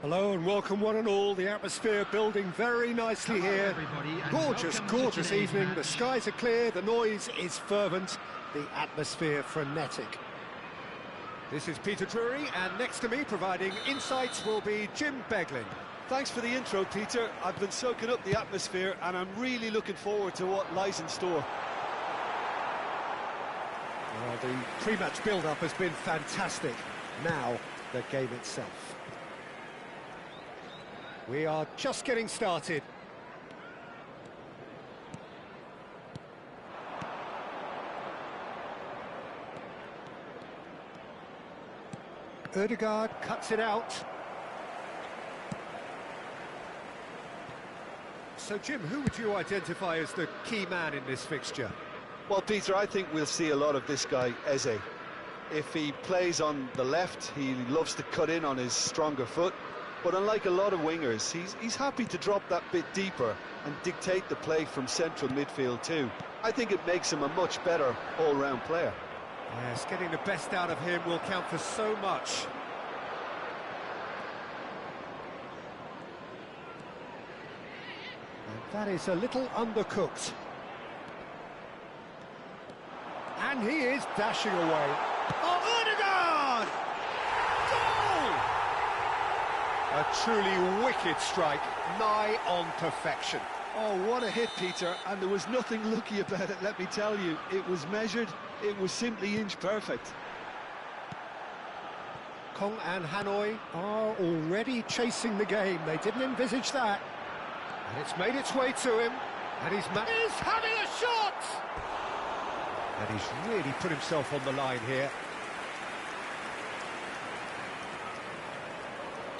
Hello and welcome one and all. The atmosphere building very nicely here. Gorgeous, gorgeous evening. The skies are clear, the noise is fervent, the atmosphere frenetic. This is Peter Drury, and next to me providing insights will be Jim Beglin. Thanks for the intro, Peter. I've been soaking up the atmosphere and I'm really looking forward to what lies in store. Well, the pre-match build-up has been fantastic. Now, the game itself. We are just getting started. Ødegaard cuts it out. So, Jim, who would you identify as the key man in this fixture? Well, Peter, I think we'll see a lot of this guy, ASA. If he plays on the left, he loves to cut in on his stronger foot. But unlike a lot of wingers, he's happy to drop that bit deeper and dictate the play from central midfield too. I think it makes him a much better all-round player. Yes, getting the best out of him will count for so much. And that is a little undercooked. And he is dashing away. Oh, Ødegaard! Goal! A truly wicked strike, nigh on perfection. Oh, what a hit, Peter, and there was nothing lucky about it, let me tell you. It was measured, it was simply inch perfect. Quang and Hanoi are already chasing the game. They didn't envisage that. And it's made its way to him, and he's having a shot! And he's really put himself on the line here.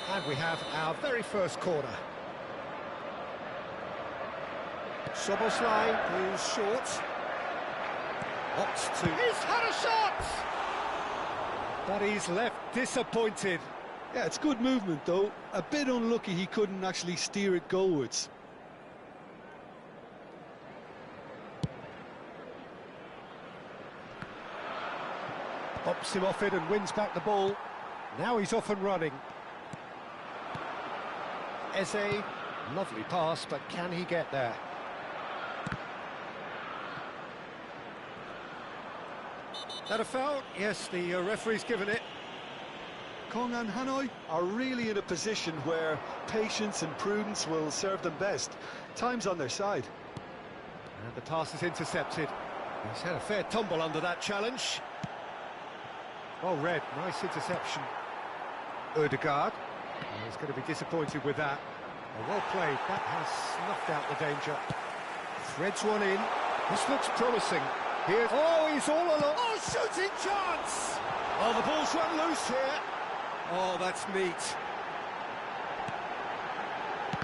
And we have our very first corner. Soboslai goes short. Opts to... He's had a shot! But he's left disappointed. Yeah, it's good movement though. A bit unlucky he couldn't actually steer it goalwards. Pops him off it and wins back the ball. Now he's off and running. ASA, lovely pass, but can he get there? That a foul? Yes, the referee's given it. Quang and Hanoi are really in a position where patience and prudence will serve them best. Time's on their side. And the pass is intercepted. He's had a fair tumble under that challenge. Oh, Red, nice interception. Ødegaard. He's going to be disappointed with that. Oh, well played, that has snuffed out the danger. Threads one in. This looks promising. Here. Oh, he's all alone. Oh, shooting chance! Oh, the ball's run loose here. Oh, that's neat.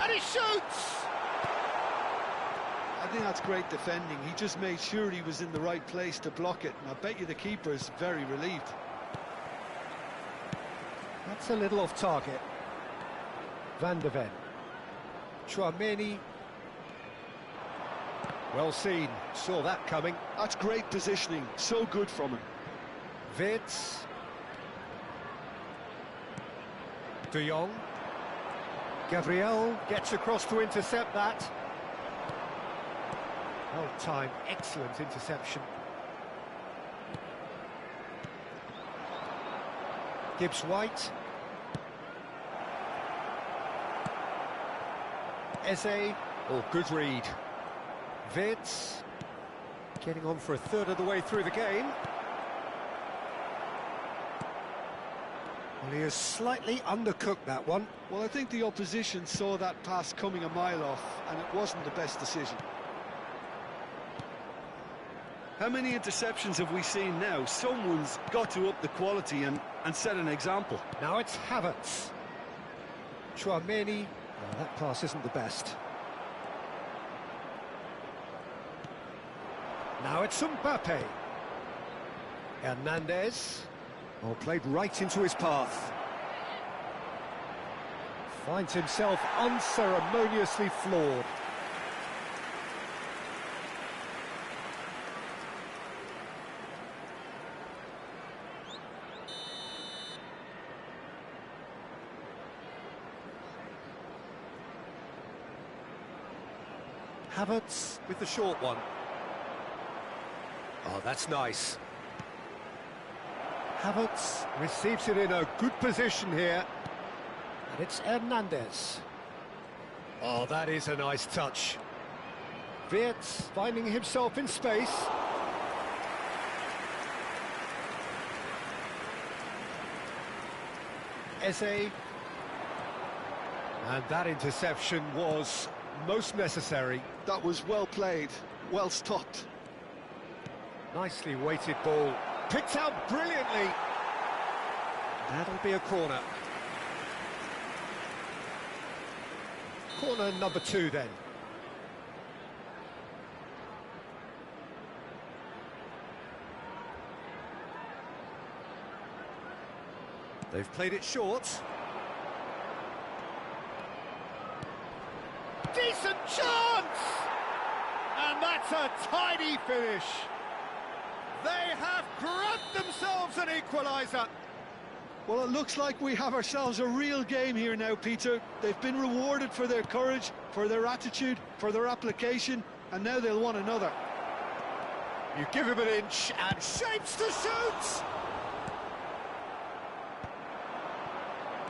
And he shoots! I think that's great defending. He just made sure he was in the right place to block it, and I bet you the keeper's very relieved. That's a little off target. Van de Ven. Chouameni. Well seen, saw that coming. That's great positioning, so good from him. Wits. De Jong. Gabriel gets across to intercept that. Well timed, excellent interception. Gibbs-White. ASA. Oh, good read. Wits. Getting on for a third of the way through the game. Well, he has slightly undercooked that one. Well, I think the opposition saw that pass coming a mile off, and it wasn't the best decision. How many interceptions have we seen now? Someone's got to up the quality and set an example. Now it's Havertz. Chouameni. Well, that pass isn't the best. Now it's Mbappe. Hernandez. Oh, played right into his path. Finds himself unceremoniously floored. Havertz with the short one. Oh, that's nice. Havertz receives it in a good position here. And it's Hernandez. Oh, that is a nice touch. Wirtz finding himself in space. ASA. And that interception was most necessary. That was well played, well stopped. Nicely weighted ball. Picked out brilliantly. That'll be a corner. Corner number 2 then. They've played it short. Decent chance! And that's a tidy finish. They have grabbed themselves an equaliser. Well, it looks like we have ourselves a real game here now, Peter. They've been rewarded for their courage, for their attitude, for their application, and now they'll want another. You give him an inch and shapes to shoot!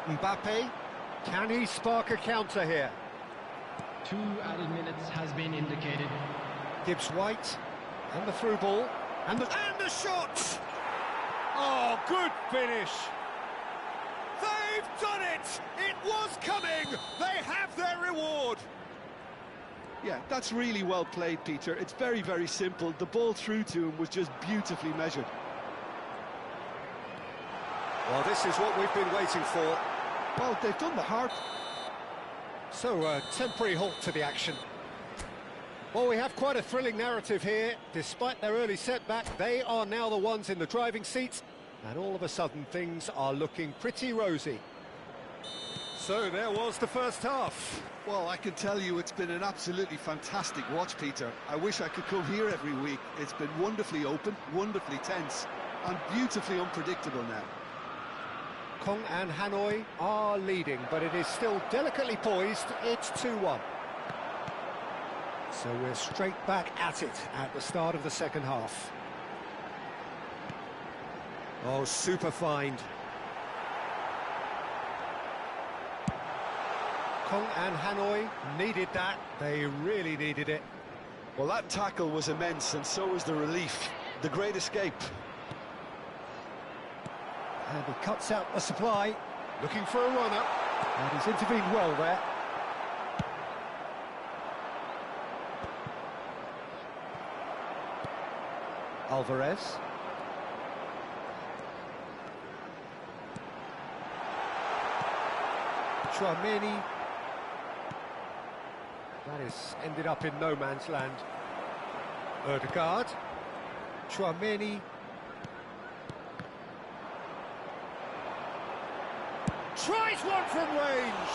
Mbappe, can he spark a counter here? 2 added minutes has been indicated. Gibbs White, and the through ball, and the shot! Oh, good finish! They've done it! It was coming! They have their reward! Yeah, that's really well played, Peter. It's very, very simple. The ball through to him was just beautifully measured. Well, this is what we've been waiting for. Well, they've done the hard. So, a temporary halt to the action. Well, we have quite a thrilling narrative here. Despite their early setback, they are now the ones in the driving seat, and all of a sudden things are looking pretty rosy. So there was the first half. Well, I can tell you it's been an absolutely fantastic watch, Peter. I wish I could come here every week. It's been wonderfully open, wonderfully tense, and beautifully unpredictable now. Kong and Hanoi are leading, but it is still delicately poised. It's 2-1. So we're straight back at it at the start of the second half. Oh, super find. Kong and Hanoi needed that. They really needed it. Well, that tackle was immense, and so was the relief. The great escape. And he cuts out the supply, looking for a runner. And he's intervened well there. Alvarez. Chouameni. That has ended up in no man's land. Ødegaard. Chouameni. Tries one from range.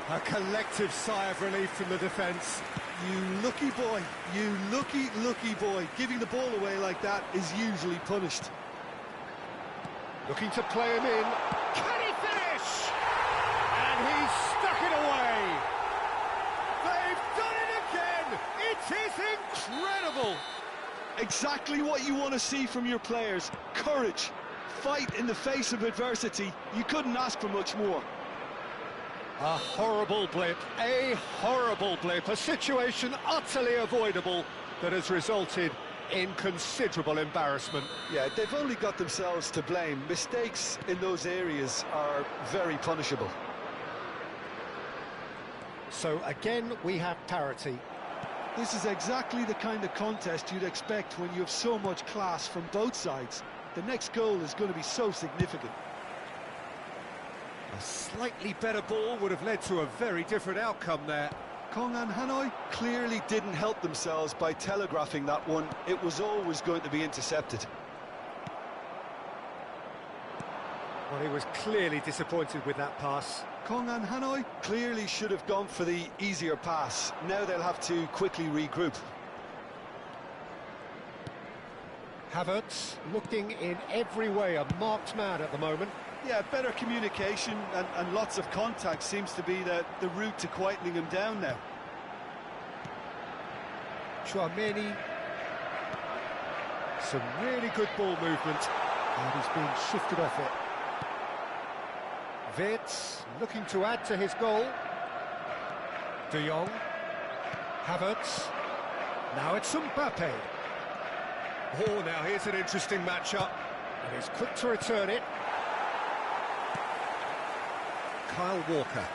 A collective sigh of relief from the defence. You lucky boy, you lucky boy. Giving the ball away like that is usually punished. Looking to play him in. Can he finish? And he's stuck it away. They've done it again. It is incredible. Exactly what you want to see from your players. Courage. Fight in the face of adversity. You couldn't ask for much more. A horrible blip, a situation utterly avoidable that has resulted in considerable embarrassment. Yeah, they've only got themselves to blame. Mistakes in those areas are very punishable. So again, we have parity. This is exactly the kind of contest you'd expect when you have so much class from both sides. The next goal is going to be so significant. A slightly better ball would have led to a very different outcome there. Kong and Hanoi clearly didn't help themselves by telegraphing that one. It was always going to be intercepted. Well, he was clearly disappointed with that pass. Kong and Hanoi clearly should have gone for the easier pass. Now they'll have to quickly regroup. Havertz looking in every way a marked man at the moment. Yeah, better communication and lots of contact seems to be the route to quietening him down now. Chouameni. Some really good ball movement, and he's been shifted off it. Wirtz looking to add to his goal. De Jong. Havertz. Now it's Mbappe. Oh, now here's an interesting matchup. And he's quick to return it. Kyle Walker.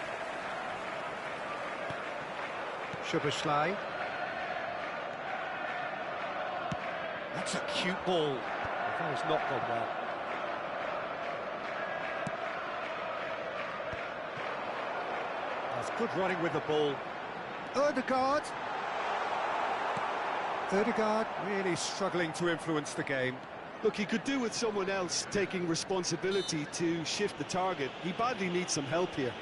Szoboszlai. That's a cute ball. That has not gone well. That's good running with the ball. Ødegaard. Ødegaard really struggling to influence the game. Look, he could do with someone else taking responsibility to shift the target. He badly needs some help here.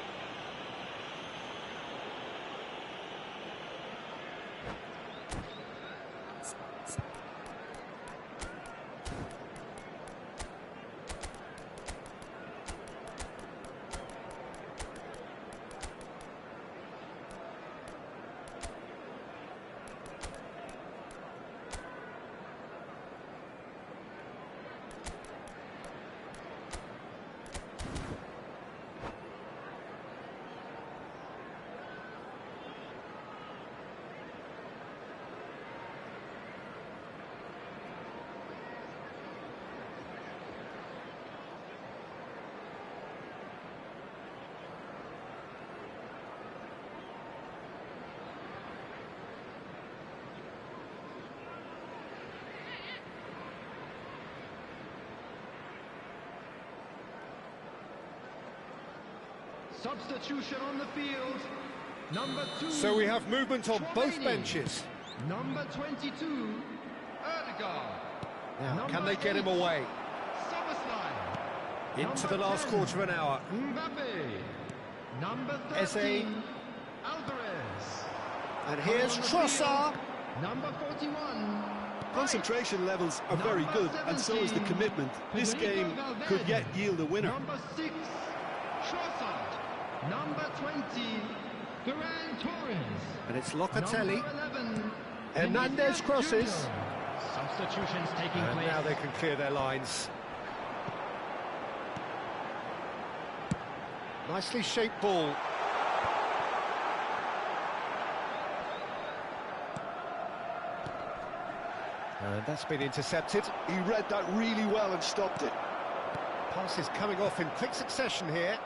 Substitution on the field. Number 2. So we have movement on both benches. Number 22, Ødegaard. Now, can they get him away? Szoboszlai. Into the last quarter of an hour. Mbappe. Number ASA. 13, Alvarez. And here's Trossard. Number 41. Concentration levels are very good, and so is the commitment. This game could yet yield a winner. Number 6, Trossard. Number 20, Ferran Torres. And it's Locatelli. Number 11, Hernandez crosses. Substitutions taking And place. now they can clear their lines. Nicely shaped ball. And that's been intercepted. He read that really well and stopped it. Pass is coming off in quick succession here.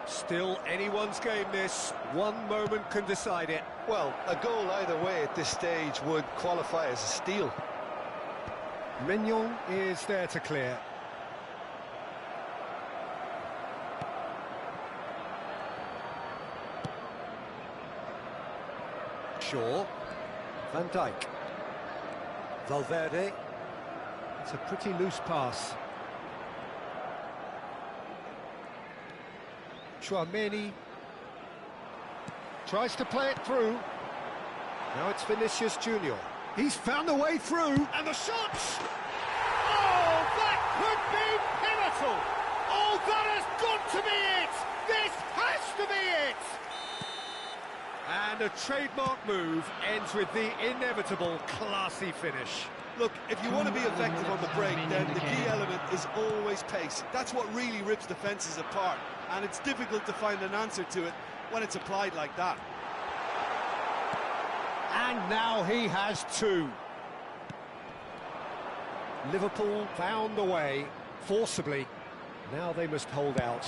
Still anyone's game this. One moment can decide it. Well, a goal either way at this stage would qualify as a steal. Mignon is there to clear. Shaw. Van Dijk. Valverde. It's a pretty loose pass. Chouameni tries to play it through. Now it's Vinicius Junior. He's found a way through, and the shots! Oh, that could be pivotal! Oh, that has got to be it! This has to be it! And a trademark move ends with the inevitable classy finish. Look, if you want to be effective on the break, then the key element is always pace. That's what really rips defences apart, and it's difficult to find an answer to it when it's applied like that. And now he has two. Liverpool found a way, forcibly. Now they must hold out.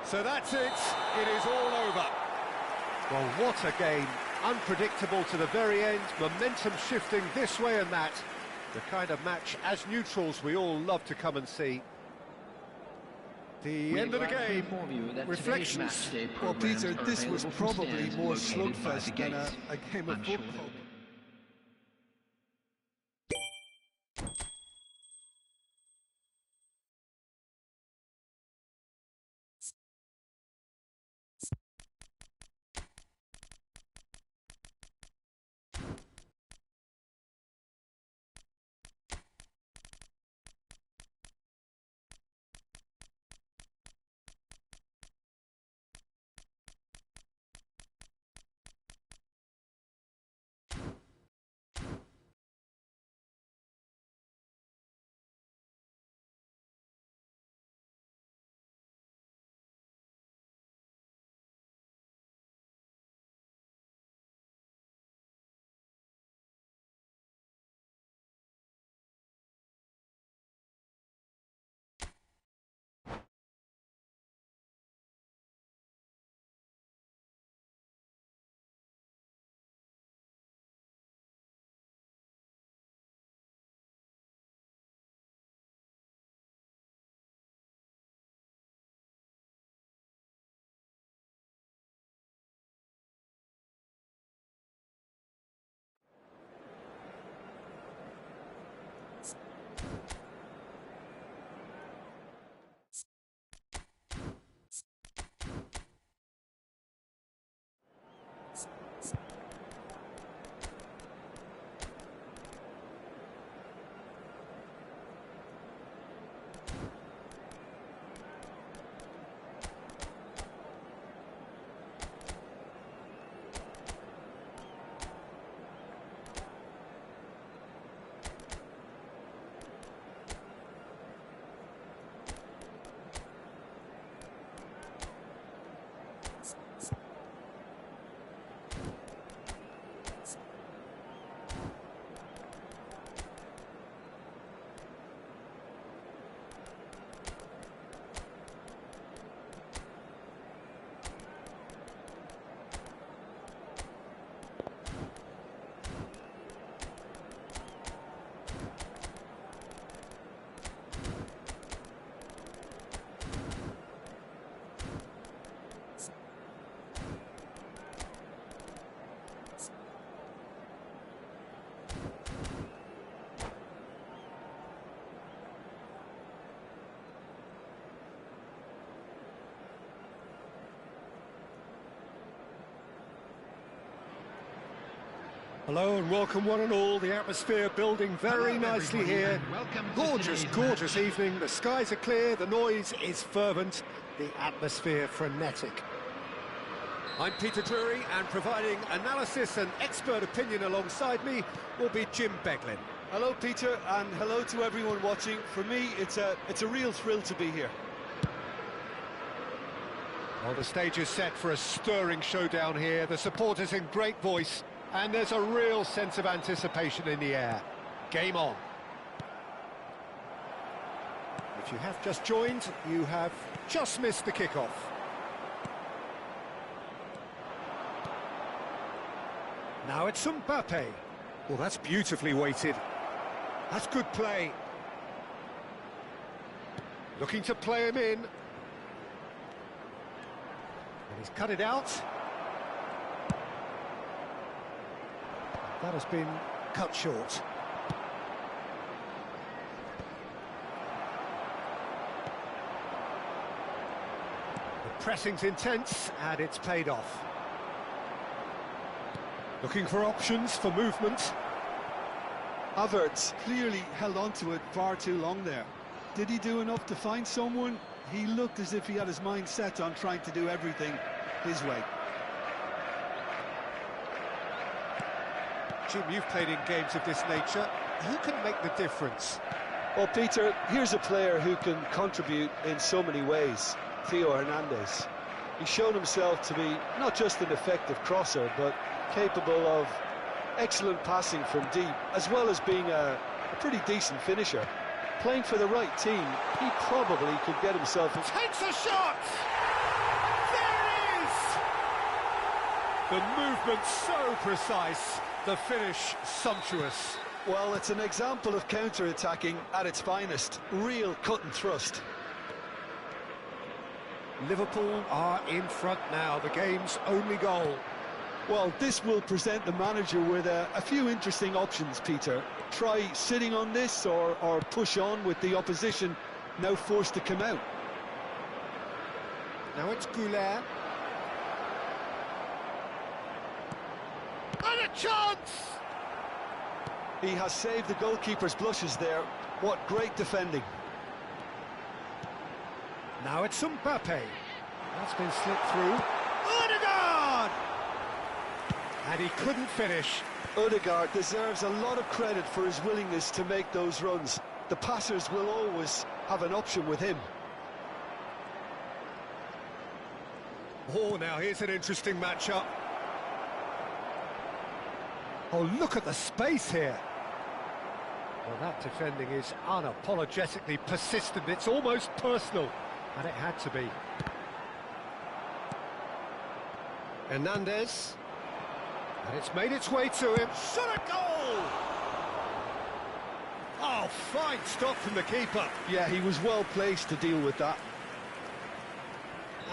So that's it. It is all over. Well, what a game. Unpredictable to the very end, momentum shifting this way and that. The kind of match, as neutrals, we all love to come and see. The end of the game, reflections. Well, Peter, this was probably more slugfest than a game of football. Hello and welcome one and all. The atmosphere building very Hello, nicely everybody, here. and welcome to Gorgeous, today's gorgeous match. evening. The skies are clear, the noise is fervent, the atmosphere frenetic. I'm Peter Drury, and providing analysis and expert opinion alongside me will be Jim Beglin. Hello, Peter, and hello to everyone watching. For me, it's a real thrill to be here. Well, the stage is set for a stirring showdown here. The supporters in great voice, and there's a real sense of anticipation in the air. Game on. If you have just joined, you have just missed the kickoff. Now it's Mbappe. Well, that's beautifully weighted. That's good play. Looking to play him in. And he's cut it out. That has been cut short. The pressing's intense, and it's paid off. Looking for options for movement. Havertz clearly held on to it far too long there. Did he do enough to find someone? He looked as if he had his mind set on trying to do everything his way. Jim, you've played in games of this nature. Who can make the difference? Well, Peter, here's a player who can contribute in so many ways. Theo Hernandez. He's shown himself to be not just an effective crosser, but capable of excellent passing from deep, as well as being a pretty decent finisher. Playing for the right team, he probably could get himself... Takes a shot! There it is! The movement so precise, the finish sumptuous. Well, it's an example of counter-attacking at its finest. Real cut and thrust. Liverpool are in front now, the game's only goal. Well, this will present the manager with a few interesting options, Peter. Try sitting on this or push on with the opposition now forced to come out. Now it's Goulet. And a chance! He has saved the goalkeeper's blushes there. What great defending. Now it's Mbappe. That's been slipped through. Odegaard! And he couldn't finish. Odegaard deserves a lot of credit for his willingness to make those runs. The passers will always have an option with him. Oh, now here's an interesting matchup. Oh, look at the space here. Well, that defending is unapologetically persistent. It's almost personal, and it had to be. Hernandez. And it's made its way to him. Shot a goal! Oh, fine stop from the keeper. Yeah, he was well placed to deal with that.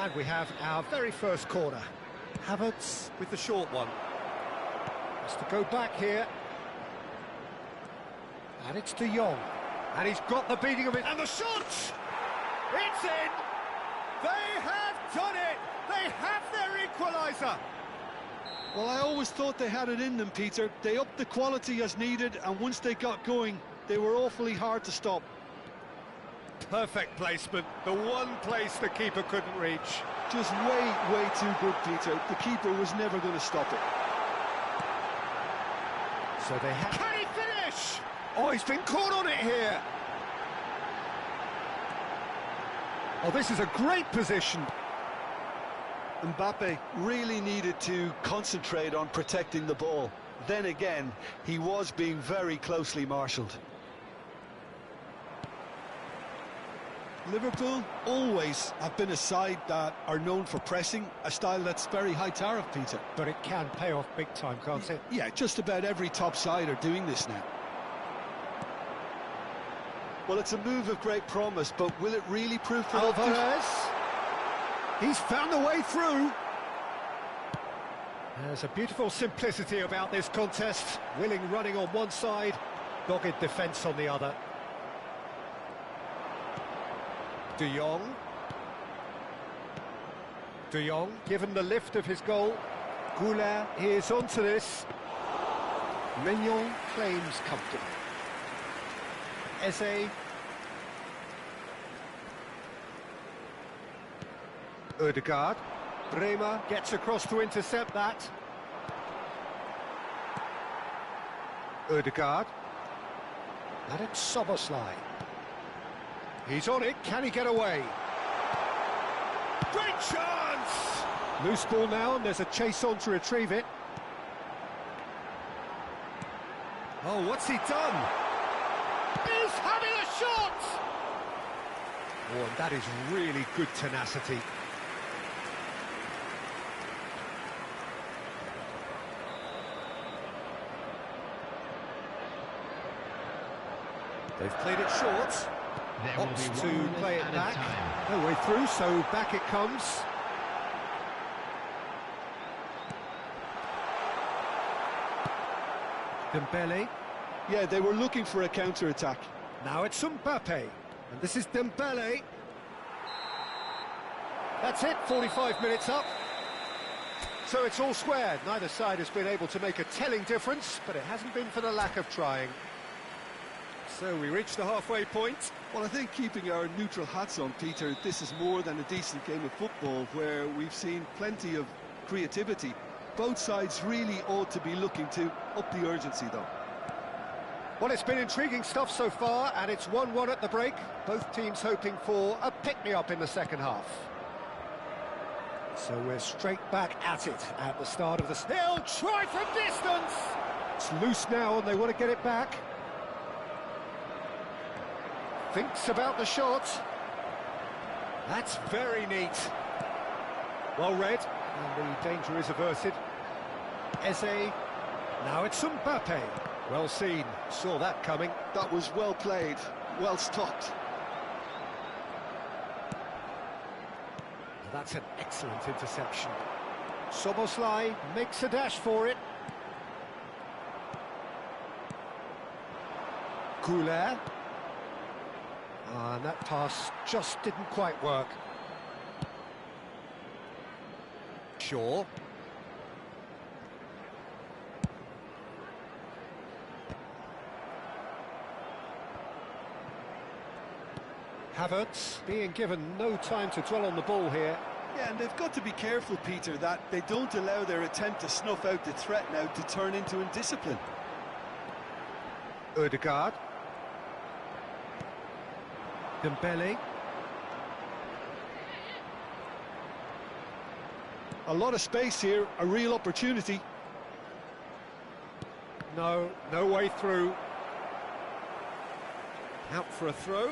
And we have our very first corner. Havertz with the short one. Has to go back here. And it's De Jong. And he's got the beating of it. And the shot! It's in! They have done it! They have their equaliser! Well, I always thought they had it in them, Peter. They upped the quality as needed, and once they got going, they were awfully hard to stop. Perfect placement, the one place the keeper couldn't reach. Just way too good, Peter. The keeper was never going to stop it. So they have... Can he finish? Oh, he's been caught on it here. Oh, this is a great position. Mbappe really needed to concentrate on protecting the ball. Then again, he was being very closely marshalled. Liverpool always have been a side that are known for pressing, a style that's very high tariff, Peter. But it can pay off big time, can't it? Yeah, just about every top side are doing this now. Well, it's a move of great promise, but will it really prove productive? Alvarez. He's found a way through. There's a beautiful simplicity about this contest. Willing running on one side, dogged defence on the other. De Jong. De Jong, given the lift of his goal. Goulet is onto this. Mignon claims comfortably. Eze. Ødegaard. Bremer gets across to intercept that. Ødegaard. And it's Szoboszlai. He's on it, can he get away? Great chance! Loose ball now, and there's a chase on to retrieve it. Oh, what's he done? He's having a shot! Oh, and that is really good tenacity. They've played it short. Opts to play it back. No way through, so back it comes. Dembele. Yeah, they were looking for a counter-attack. Now it's Mbappe, and this is Dembele. That's it, 45 minutes up. So it's all squared. Neither side has been able to make a telling difference, but it hasn't been for the lack of trying. So we reach the halfway point. Well, I think keeping our neutral hats on, Peter, this is more than a decent game of football where we've seen plenty of creativity. Both sides really ought to be looking to up the urgency, though. Well, it's been intriguing stuff so far, and it's 1-1 at the break. Both teams hoping for a pick-me-up in the second half. So we're straight back at it at the start of the... He'll try from distance! It's loose now, and they want to get it back. Thinks about the shot. That's very neat. Well read, and the danger is averted. Eze. Now it's Mbappe. Well seen. Saw that coming. That was well played, well stopped. That's an excellent interception. Szoboszlai makes a dash for it. Goulet. And that pass just didn't quite work. Shaw. Havertz being given no time to dwell on the ball here. Yeah, and they've got to be careful, Peter, that they don't allow their attempt to snuff out the threat now to turn into indiscipline. Ødegaard. Dembele. A lot of space here, a real opportunity. No way through. Out for a throw.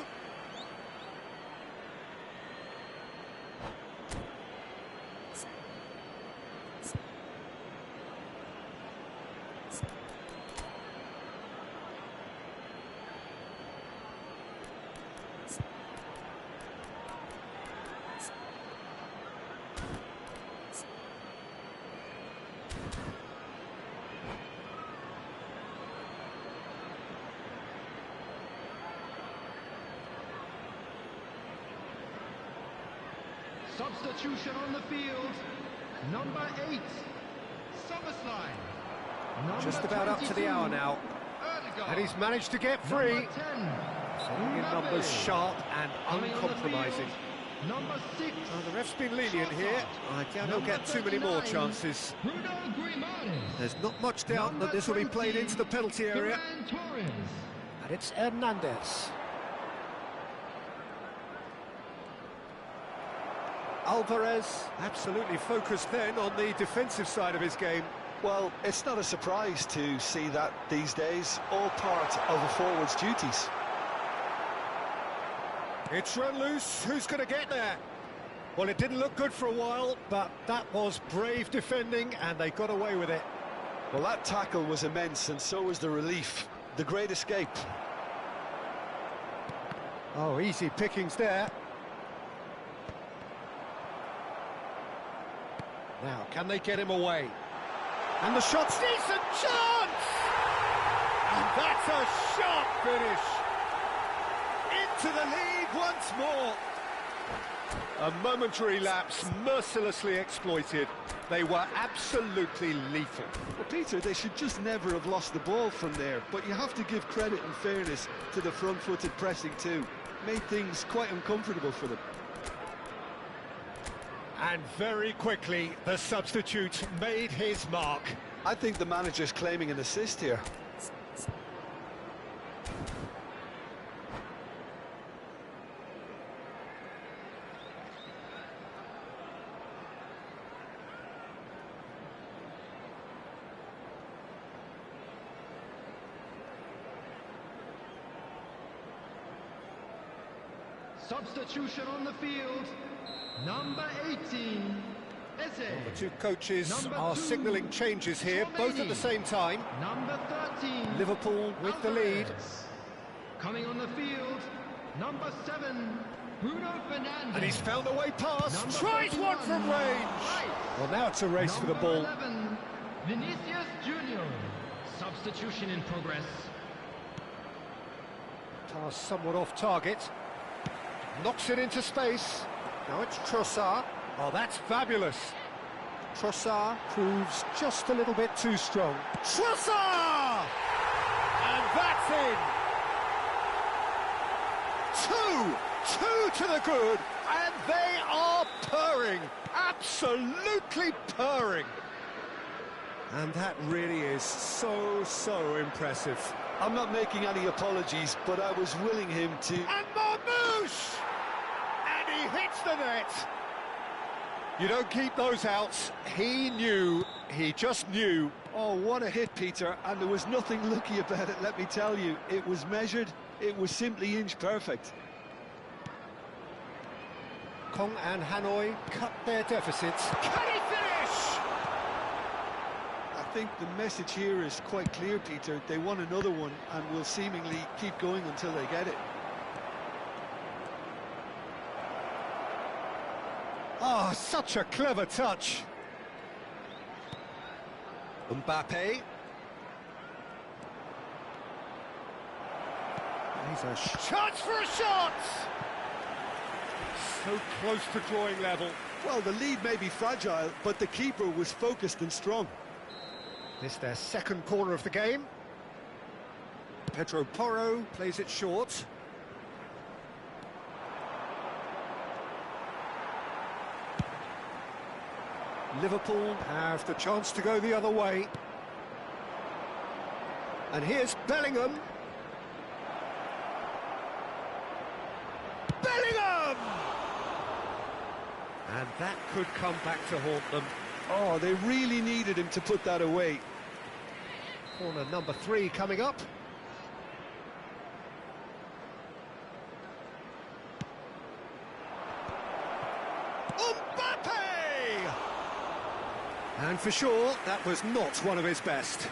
Substitution on the field. Number 8, Szoboszlai. Just about up to the hour now. Ødegaard. And he's managed to get free. Number 10, Setting in numbers sharp and uncompromising. Number 6. The ref's been lenient here. I doubt he'll get too many more chances. There's not much doubt that this will be played into the penalty area. And it's Hernandez. Alvarez absolutely focused then on the defensive side of his game. Well, it's not a surprise to see that these days, all part of a forward's duties. It's run loose, who's going to get there? Well, it didn't look good for a while, but that was brave defending, and they got away with it. Well, that tackle was immense, and so was the relief. The great escape. Oh, easy pickings there. Now, can they get him away? And the shot's decent chance! And that's a sharp finish! Into the lead once more! A momentary lapse, mercilessly exploited. They were absolutely lethal. Well, Peter, they should just never have lost the ball from there, but you have to give credit and fairness to the front-footed pressing too. Made things quite uncomfortable for them. And very quickly, the substitute made his mark. I think the manager's claiming an assist here. Substitution on the field. Number 18. The two coaches are signalling changes here, both at the same time. Number 13. Liverpool with the lead. Coming on the field. Number 7. Bruno Fernandes. And he's found a way past. Number Tries 41. one from range. Well, now it's a race for the ball. 11. Vinicius Junior. Substitution in progress. Pass somewhat off target. Knocks it into space. Now it's Trossard. Oh, that's fabulous. Trossard proves just a little bit too strong. Trossard! And that's in. Two to the good, and they are purring. Absolutely purring. And that really is so impressive. I'm not making any apologies, but I was willing him to... And Marmouche! And he hits the net. You don't keep those outs. He knew, he just knew. Oh, what a hit, Peter, and there was nothing lucky about it, let me tell you. It was measured, it was simply inch perfect. Kong and Hanoi cut their deficits. Can he finish? I think the message here is quite clear, Peter. They want another one and will seemingly keep going until they get it. Oh, such a clever touch. Mbappe. He's a chance for a shot! So close to drawing level. Well, the lead may be fragile, but the keeper was focused and strong. This their second corner of the game. Pedro Porro plays it short. Liverpool have the chance to go the other way. And here's Bellingham. Bellingham! And that could come back to haunt them. Oh, they really needed him to put that away. Corner number 3 coming up. Mbappe! And for sure, that was not one of his best.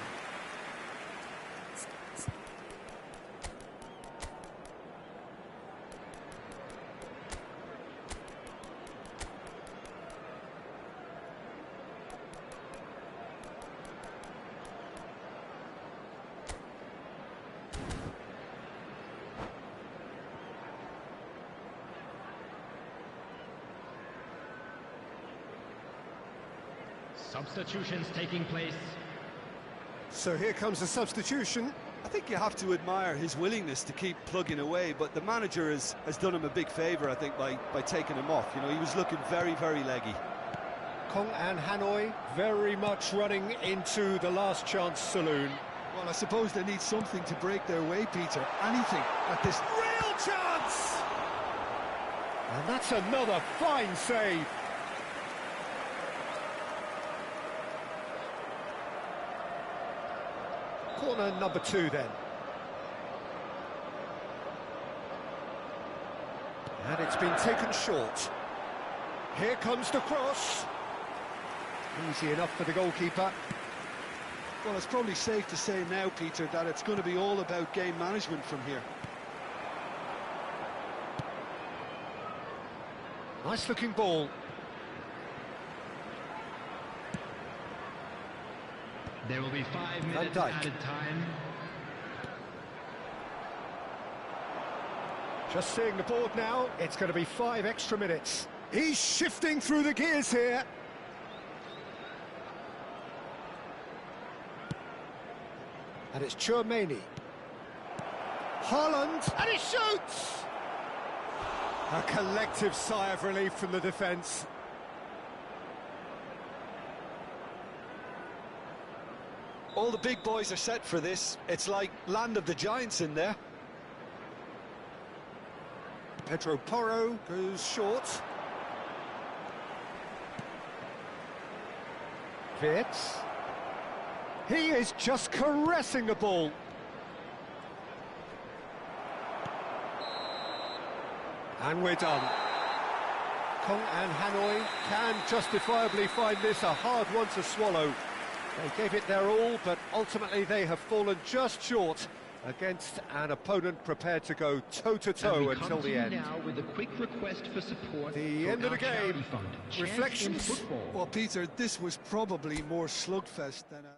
Substitutions taking place. So here comes a substitution. I think you have to admire his willingness to keep plugging away, but the manager has done him a big favour, I think, by taking him off. You know, he was looking very leggy. Kong and Hanoi very much running into the last chance saloon. Well, I suppose they need something to break their way, Peter. Anything at this... Real chance! And that's another fine save. Corner number 2 then. And it's been taken short. Here comes the cross. Easy enough for the goalkeeper. Well, it's probably safe to say now, Peter, that it's going to be all about game management from here. Nice looking ball. There will be 5 minutes added time. Just seeing the board now, it's going to be 5 extra minutes. He's shifting through the gears here. And it's Tchouaméni. Haaland, and he shoots! A collective sigh of relief from the defence. All the big boys are set for this. It's like land of the giants in there. Pedro Porro goes short. Fits. He is just caressing the ball. And we're done. Kong and Hanoi can justifiably find this a hard one to swallow. They gave it their all, but ultimately they have fallen just short against an opponent prepared to go toe-to-toe until the end. Now with a quick request for support. The end of the game. Reflections? Well, Peter, this was probably more slugfest than a...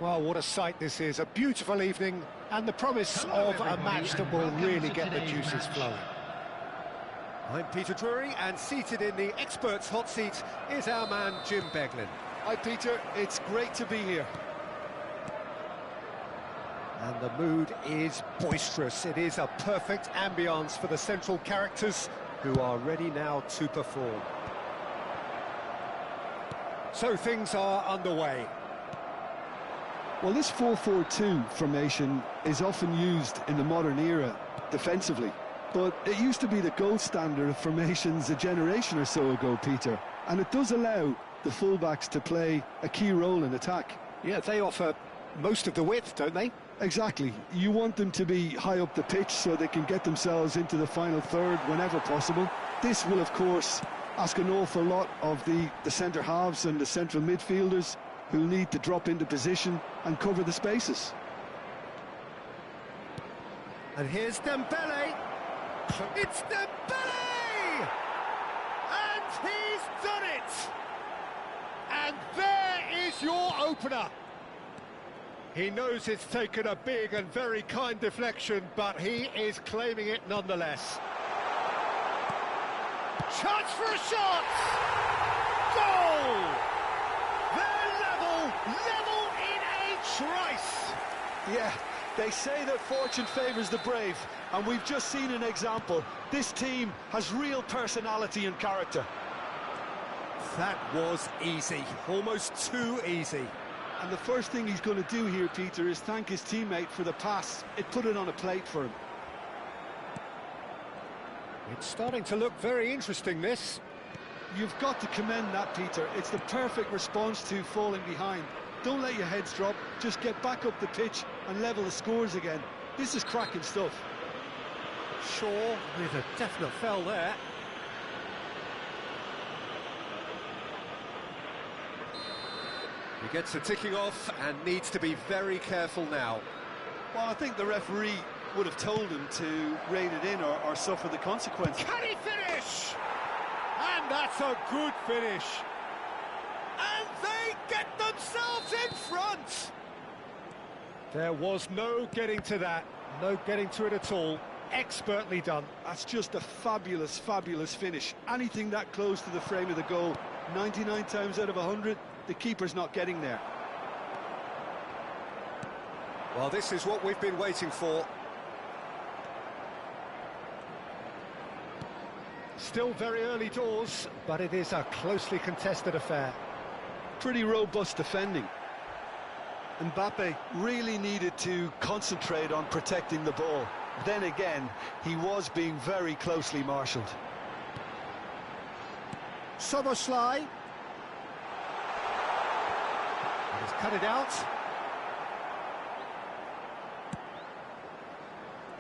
Well, what a sight this is. A beautiful evening and the promise of a match that will really get the juices flowing. I'm Peter Drury, and seated in the experts' hot seat is our man Jim Beglin. Hi, Peter. It's great to be here. And the mood is boisterous. It is a perfect ambience for the central characters who are ready now to perform. So things are underway. Well, this 4-4-2 formation is often used in the modern era defensively, but it used to be the gold standard of formations a generation or so ago, Peter, and it does allow the fullbacks to play a key role in attack. Yeah, they offer most of the width, don't they? Exactly. You want them to be high up the pitch so they can get themselves into the final third whenever possible. This will, of course, ask an awful lot of the centre halves and the central midfielders, who'll need to drop into position and cover the spaces. And here's Dembele. It's Dembele! And he's done it! And there is your opener. He knows it's taken a big and very kind deflection, but he is claiming it nonetheless. Chance for a shot! Goal! Level in a trice! Yeah, they say that fortune favours the brave, and we've just seen an example. This team has real personality and character. That was easy, almost too easy. And the first thing he's going to do here, Peter, is thank his teammate for the pass. It put it on a plate for him. It's starting to look very interesting, this. You've got to commend that, Peter. It's the perfect response to falling behind. Don't let your heads drop, just get back up the pitch and level the scores again. This is cracking stuff. Shaw with a definite foul there. He gets the ticking off and needs to be very careful now. Well, I think the referee would have told him to rein it in or suffer the consequence. Can he finish? And that's a good finish. And they get themselves in front. There was no getting to that, no getting to it at all. Expertly done. That's just a fabulous, fabulous finish. Anything that close to the frame of the goal, 99 times out of 100, the keeper's not getting there. Well, this is what we've been waiting for. Still very early doors, but it is a closely contested affair. Pretty robust defending. Mbappe really needed to concentrate on protecting the ball. Then again, he was being very closely marshalled. Soboslai. He's cut it out.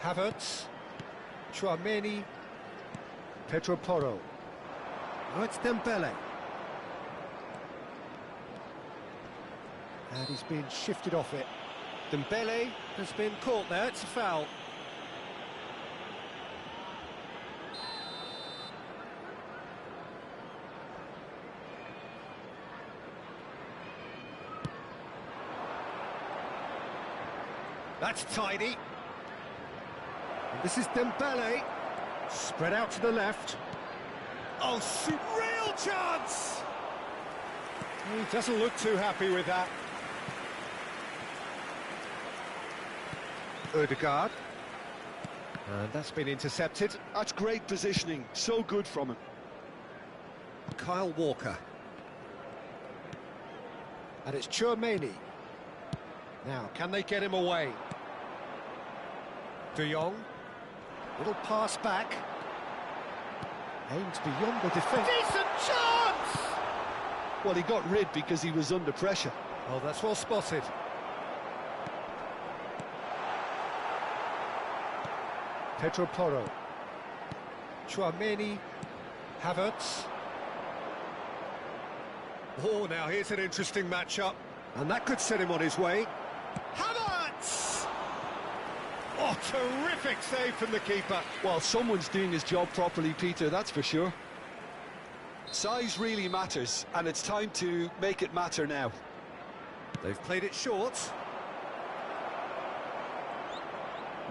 Havertz. Chouameni. Pedro Porro. Oh, it's Dembele. And he's been shifted off it. Dembele has been caught there, it's a foul. That's tidy. And this is Dembele. Spread out to the left. Oh, shoot, real chance! He doesn't look too happy with that. Ødegaard. And that's been intercepted. That's great positioning, so good from him. Kyle Walker. And it's Chouameni. Now, can they get him away? De Jong. Little pass back. Aims beyond the defence. Decent chance! Well, he got rid because he was under pressure. Oh, that's well spotted. Pedro Porro. Chouameni. Havertz. Oh, now here's an interesting matchup. And that could set him on his way. Havertz! Oh, terrific save from the keeper. Well, someone's doing his job properly, Peter, that's for sure. Size really matters, and it's time to make it matter now. They've played it short.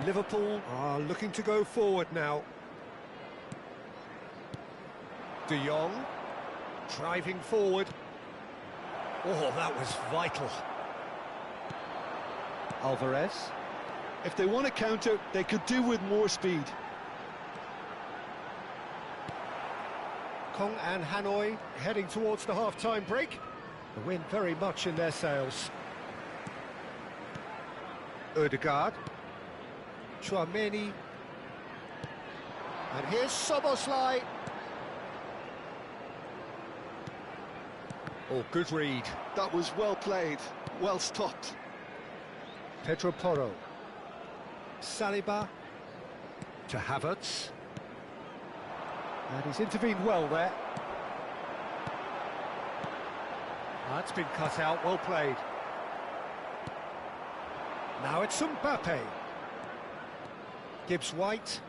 Liverpool are looking to go forward now. De Jong driving forward. Oh, that was vital. Alvarez. If they want to counter, they could do with more speed. Kong and Hanoi heading towards the half-time break. The wind very much in their sails. Ødegaard. Chouameni. And here's Soboslai. Oh, good read. That was well played, well stopped. Pedro Porro. Saliba. To Havertz. And he's intervened well there. That's been cut out, well played. Now it's Mbappe. Gibbs White.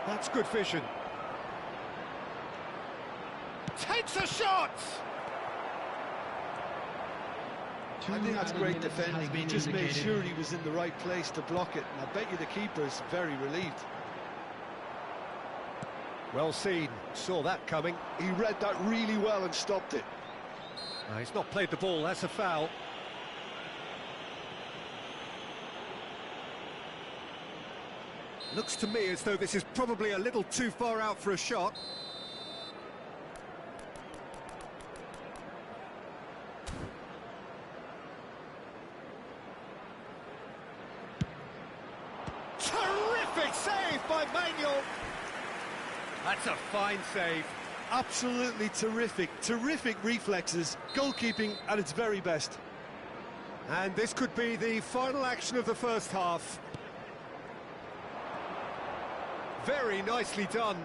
That's good vision. Takes a shot! I think that's great defending. He just made sure he was in the right place to block it. And I bet you the keeper's very relieved. Well seen, saw that coming. He read that really well and stopped it. He's not played the ball, that's a foul. Looks to me as though this is probably a little too far out for a shot. Terrific save by Manuel. That's a fine save. Absolutely terrific, terrific reflexes, goalkeeping at its very best. And this could be the final action of the first half. Very nicely done.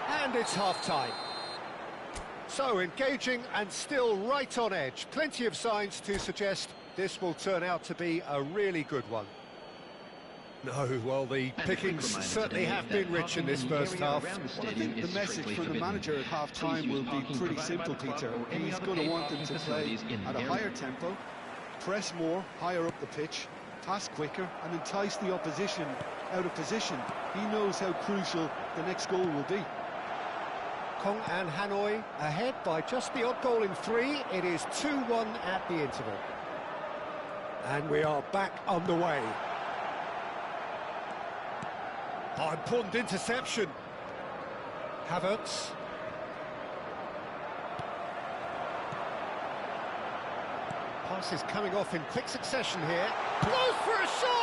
And it's half-time. So engaging and still right on edge. Plenty of signs to suggest this will turn out to be a really good one. No, well, the pickings certainly have been rich in this first half. Well, I think the message from the manager at half-time will be pretty simple, Peter. He's going to want them to play at a higher tempo, press more, higher up the pitch, pass quicker, and entice the opposition out of position. He knows how crucial the next goal will be. Quang and Hanoi ahead by just the odd goal in 3. It is 2-1 at the interval. And we are back on the way. Oh, important interception. Havertz. Pass is coming off in quick succession here. Goes for a shot!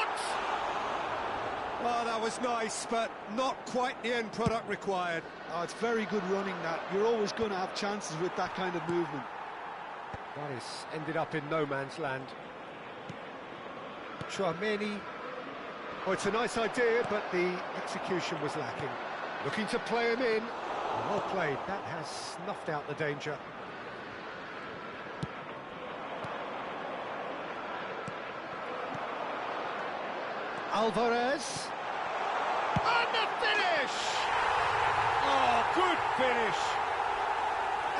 Well, that was nice, but not quite the end product required. Oh, it's very good running, that. You're always going to have chances with that kind of movement. That is ended up in no man's land. Chouameni. Oh, it's a nice idea, but the execution was lacking. Looking to play him in. Well played. That has snuffed out the danger. Alvarez. And the finish! Oh, good finish.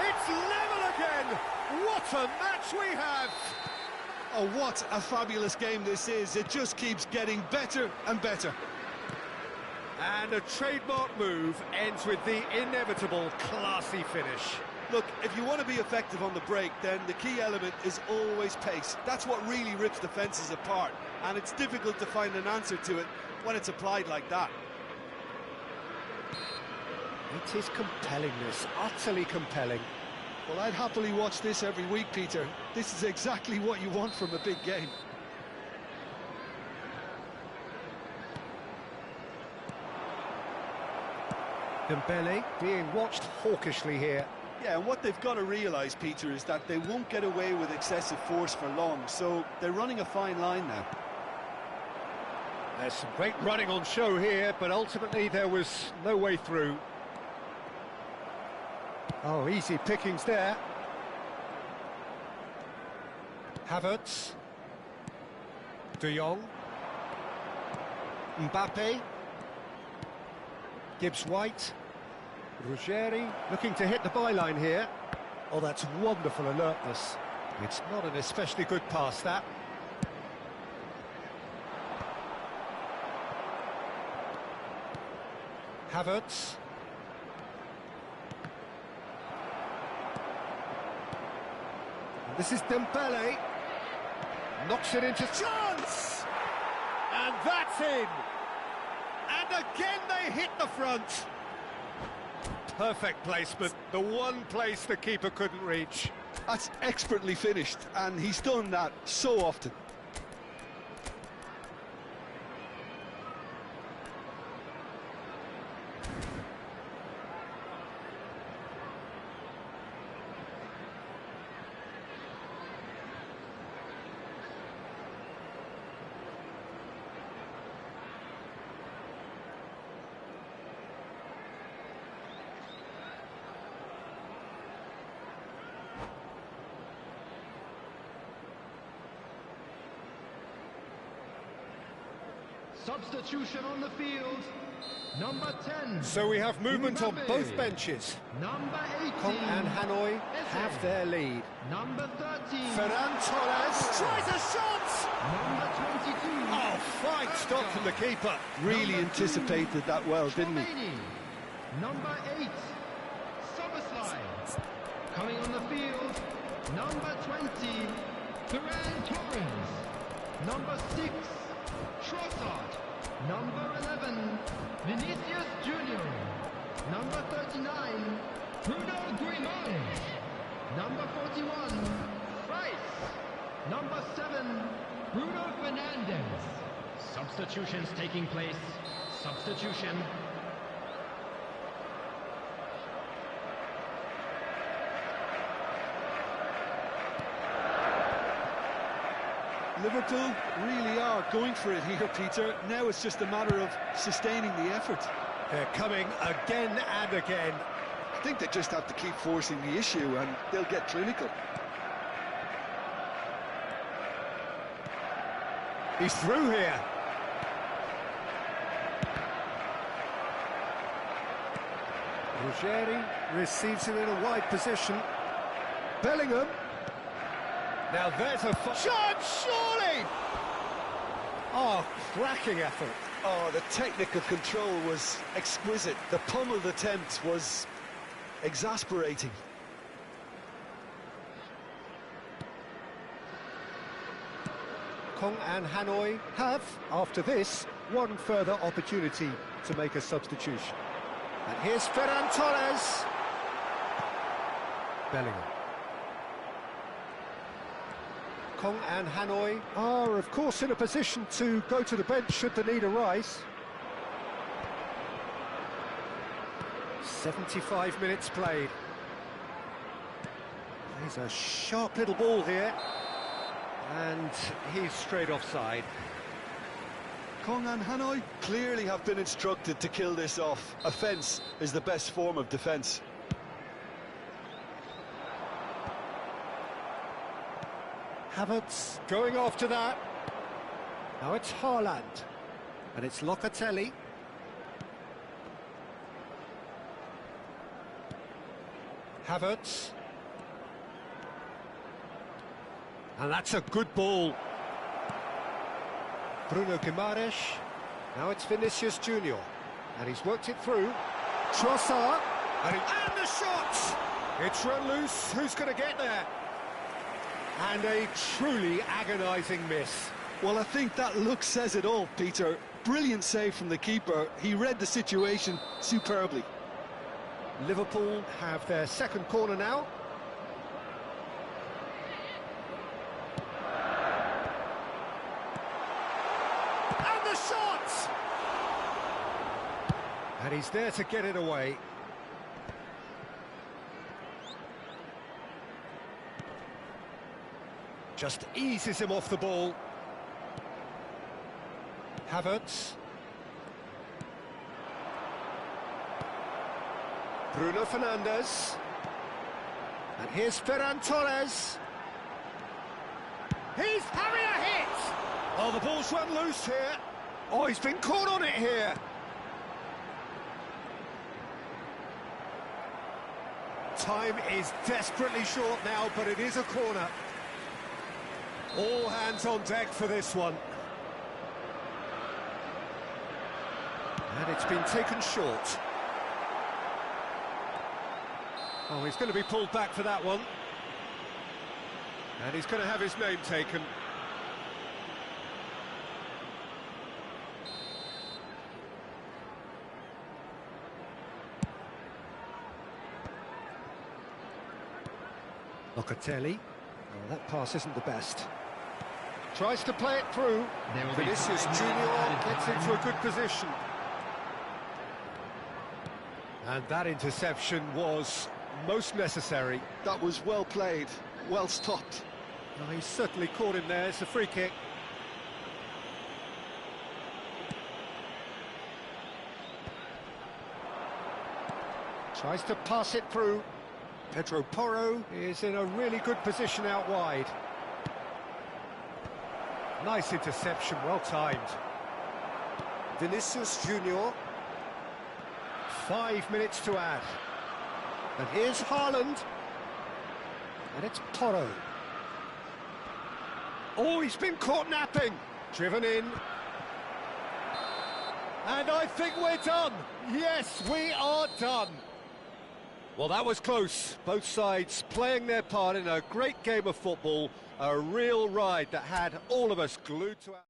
It's level again. What a match we have. Oh, what a fabulous game this is. It just keeps getting better and better. And a trademark move ends with the inevitable classy finish. Look, if you want to be effective on the break, then the key element is always pace. That's what really rips defences apart, and it's difficult to find an answer to it when it's applied like that. It is compellingness, utterly compelling. Well, I'd happily watch this every week, Peter. This is exactly what you want from a big game. Dembele being watched hawkishly here. Yeah, and what they've got to realise, Peter, is that they won't get away with excessive force for long, so they're running a fine line now. There's some great running on show here, but ultimately there was no way through. Oh, easy pickings there. Havertz. De Jong. Mbappe. Gibbs-White. Ruggeri looking to hit the byline here. Oh, that's wonderful alertness. It's not an especially good pass, that. Havertz. And this is Dembele. Knocks it into chance! And that's in! And again they hit the front. Perfect placement, the one place the keeper couldn't reach. That's expertly finished, and he's done that so often. Substitution on the field. Number 10. So we have movement on both benches. Number 18. Quang and Hanoi have their lead. Number 13. Ferran Torres tries a shot! Number 22. Oh, fine stop from the keeper. Really anticipated that well, didn't he? Chouameni. Number 8. Soboslai. Coming on the field. Number 20. Ferran Torres. Number 6. Trossard. Number 11, Vinicius Junior. Number 39, Bruno Grimaldi. Number 41, Rice. Number 7, Bruno Fernandes. Substitutions taking place. Substitution. Liverpool really are going for it here, Peter. Now it's just a matter of sustaining the effort. They're coming again and again. I think they just have to keep forcing the issue and they'll get clinical. He's through here. Ruggeri receives it in a wide position. Bellingham. Now there's a shot, surely! Oh, cracking effort. Oh, the technical control was exquisite. The pummeled attempt was exasperating. Kong and Hanoi have, after this, one further opportunity to make a substitution. And here's Ferran Torres. Bellingham. Kong and Hanoi are, of course, in a position to go to the bench should the need arise. 75 minutes played. There's a sharp little ball here. And he's straight offside. Kong and Hanoi clearly have been instructed to kill this off. Offence is the best form of defence. Havertz going after that. Now it's Haaland. And it's Locatelli. Havertz. And that's a good ball. Bruno Guimaraes. Now it's Vinicius Junior. And he's worked it through. Trossard. And the shot! It's run loose. Who's going to get there? And a truly agonising miss. Well, I think that look says it all, Peter. Brilliant save from the keeper. He read the situation superbly. Liverpool have their second corner now. And the shot! And he's there to get it away. Just eases him off the ball. Havertz. Bruno Fernandes. And here's Ferran Torres. He's having a hit! Oh, the ball's run loose here. Oh, he's been caught on it here. Time is desperately short now, but it is a corner. All hands on deck for this one. And it's been taken short. Oh, he's going to be pulled back for that one. And he's going to have his name taken. Locatelli. Oh, that pass isn't the best. Tries to play it through. Vinicius Junior gets into a good position. And that interception was most necessary. That was well played, well stopped. Well, he's certainly caught him there. It's a free kick. Tries to pass it through. Pedro Porro is in a really good position out wide. Nice interception, well timed. Vinicius Junior. 5 minutes to add. And here's Haaland. And it's Porro. Oh, he's been caught napping. Driven in. And I think we're done. Yes, we are done. Well, that was close. Both sides playing their part in a great game of football. A real ride that had all of us glued to our...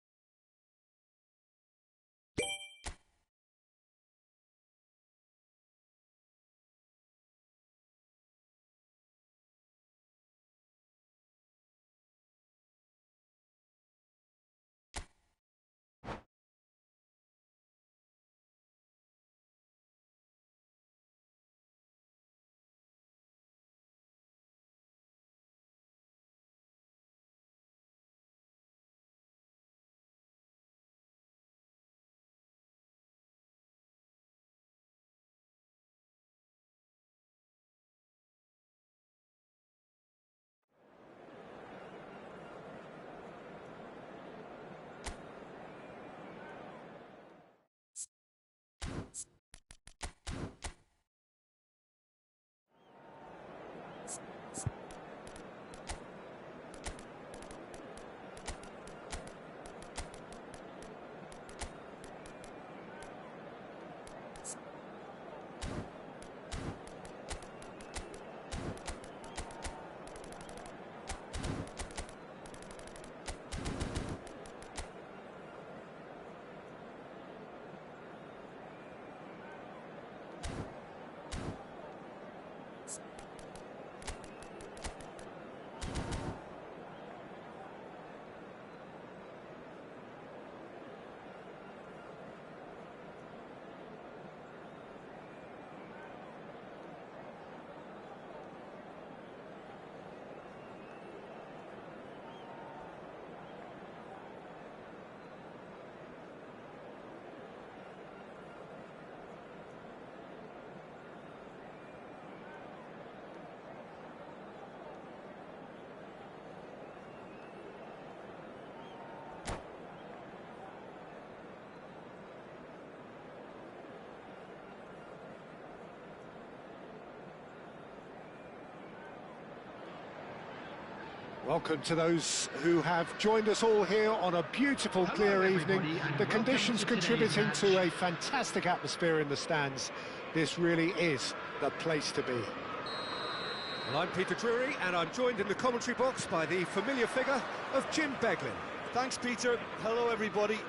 Welcome to those who have joined us all here on a beautiful, clear evening. The conditions contributing to a fantastic atmosphere in the stands. This really is the place to be. Well, I'm Peter Drury, and I'm joined in the commentary box by the familiar figure of Jim Beglin. Thanks, Peter. Hello, everybody.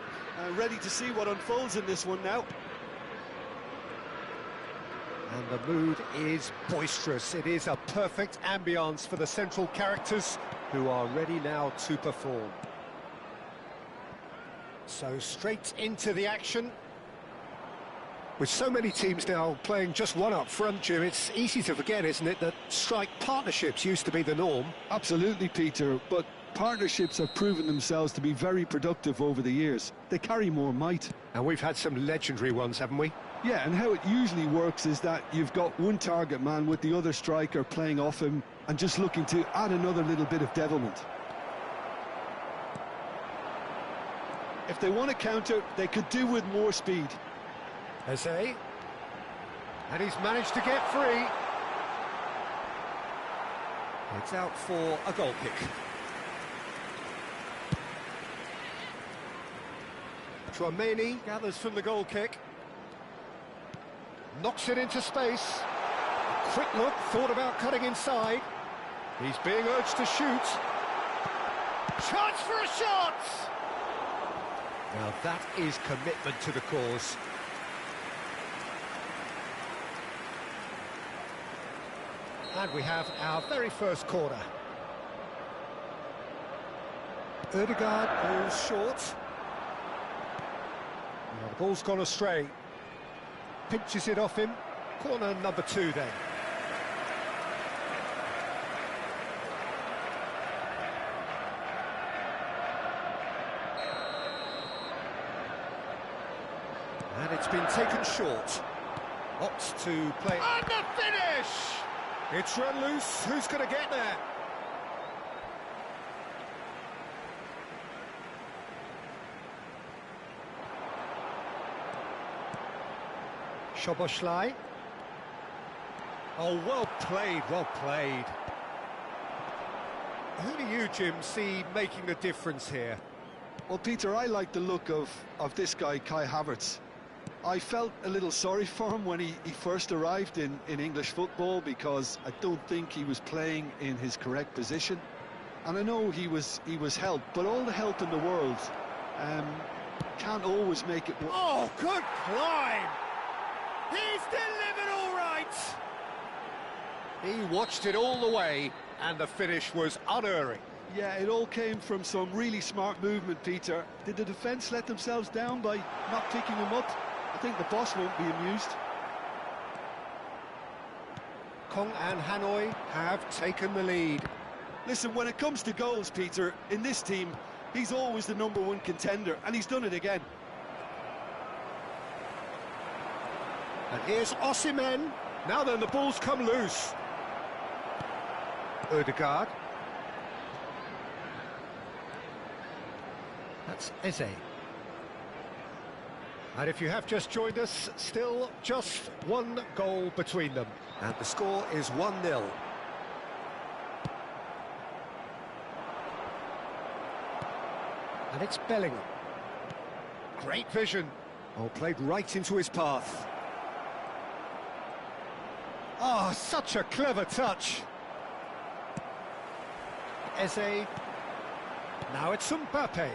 Ready to see what unfolds in this one now. And the mood is boisterous. It is a perfect ambience for the central characters who are ready now to perform. So straight into the action. With so many teams now playing just one up front, Jim, it's easy to forget, isn't it, that strike partnerships used to be the norm. Absolutely, Peter, but partnerships have proven themselves to be very productive over the years. They carry more might. And we've had some legendary ones, haven't we? Yeah, and how it usually works is that you've got one target man with the other striker playing off him and just looking to add another little bit of devilment. If they want to counter, they could do with more speed. ASA, and he's managed to get free. It's out for a goal kick. Chouameni gathers from the goal kick. Knocks it into space. A quick look, thought about cutting inside. He's being urged to shoot. Chance for a shot! Now that is commitment to the cause. And we have our very first corner. Ødegaard goes short. Now the ball's gone astray. Pinches it off him. Corner number 2 then. And it's been taken short. Opts to play. And the finish! It's run loose. Who's going to get there? Szoboszlai. Oh, well played, well played. Who do you, Jim, see making the difference here? Well, Peter, I like the look of this guy, Kai Havertz. I felt a little sorry for him when he first arrived in English football, because I don't think he was playing in his correct position. And I know he was helped, but all the help in the world can't always make it work. Oh, good climb! He's delivered all right! He watched it all the way, and the finish was unerring. Yeah, it all came from some really smart movement, Peter. Did the defence let themselves down by not picking him up? I think the boss won't be amused. Kong and Hanoi have taken the lead. Listen, when it comes to goals, Peter, in this team, he's always the #1 contender, and he's done it again. And here's Osimhen. Now then, the ball's come loose. Ødegaard. That's Eze. And if you have just joined us, still just one goal between them. And the score is 1-0. And it's Bellingham. Great vision. Oh, played right into his path. Oh, such a clever touch. Eze. Now it's Mbappe.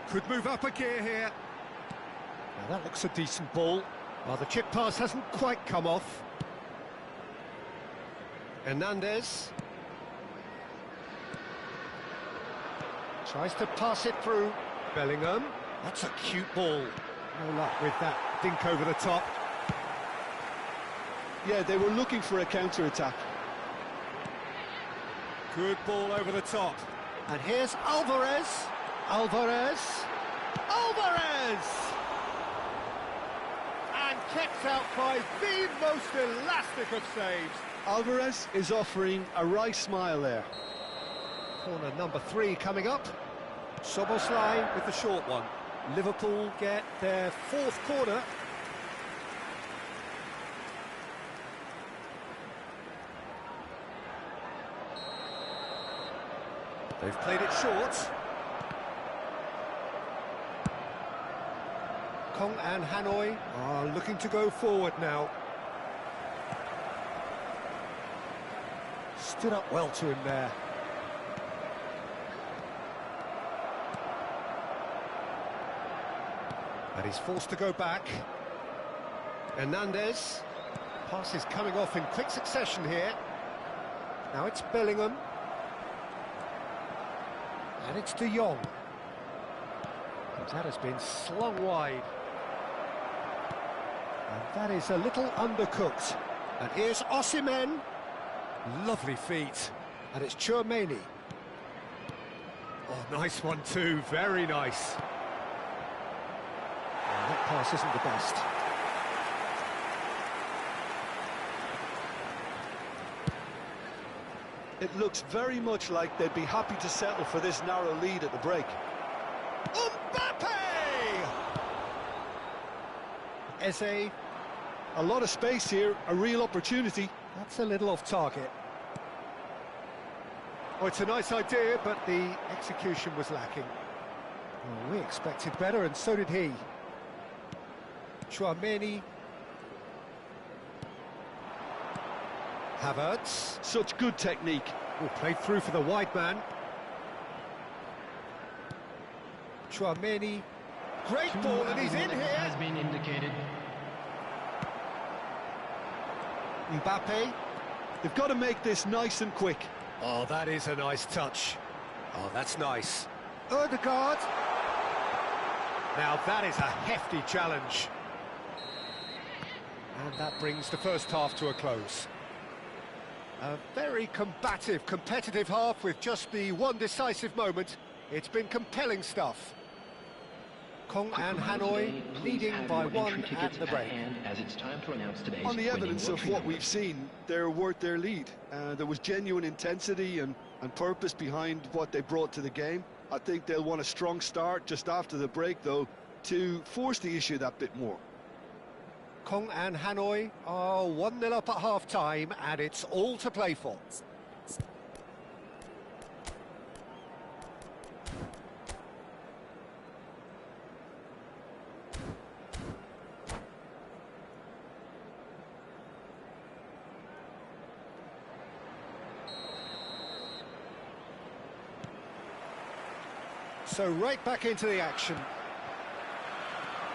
Could move up a gear here. Now that looks a decent ball. Well, the chip pass hasn't quite come off. Hernandez. Tries to pass it through. Bellingham. That's a cute ball. No luck with that dink over the top. Yeah, they were looking for a counter-attack. Good ball over the top. And here's Alvarez. Alvarez. Alvarez! And kept out by the most elastic of saves. Alvarez is offering a right smile there. Corner number 3 coming up. Szoboszlai with the short one. Liverpool get their 4th corner. They've played it short. Quang and Hanoi are looking to go forward now. Stood up well to him there. And he's forced to go back. Hernandez. Pass is coming off in quick succession here. Now it's Bellingham. And it's De Jong. And that has been slung wide. And that is a little undercooked. And here's Osimhen. Lovely feet. And it's Tchouaméni. Oh, nice one too, very nice. And that pass isn't the best. It looks very much like they'd be happy to settle for this narrow lead at the break. Mbappe! ASA. A lot of space here, a real opportunity. That's a little off target. Oh, it's a nice idea, but the execution was lacking. Well, we expected better, and so did he. Tchouaméni. Havertz. Such good technique. Oh, played through for the wide man. Tchouaméni. Great ball, and he's in here. Has been indicated. Mbappe. They've got to make this nice and quick. Oh, that is a nice touch. Oh, that's nice. Ødegaard. Now that is a hefty challenge. And that brings the first half to a close. A very combative, competitive half with just the one decisive moment. It's been compelling stuff. Quang and Hanoi leading by one at the break. As it's time to announce today's On the evidence of what we've seen, they're worth their lead. There was genuine intensity and purpose behind what they brought to the game. I think they'll want a strong start just after the break, though, to force the issue that bit more. Quang and Hanoi are 1-0 up at half-time, and it's all to play for. So right back into the action.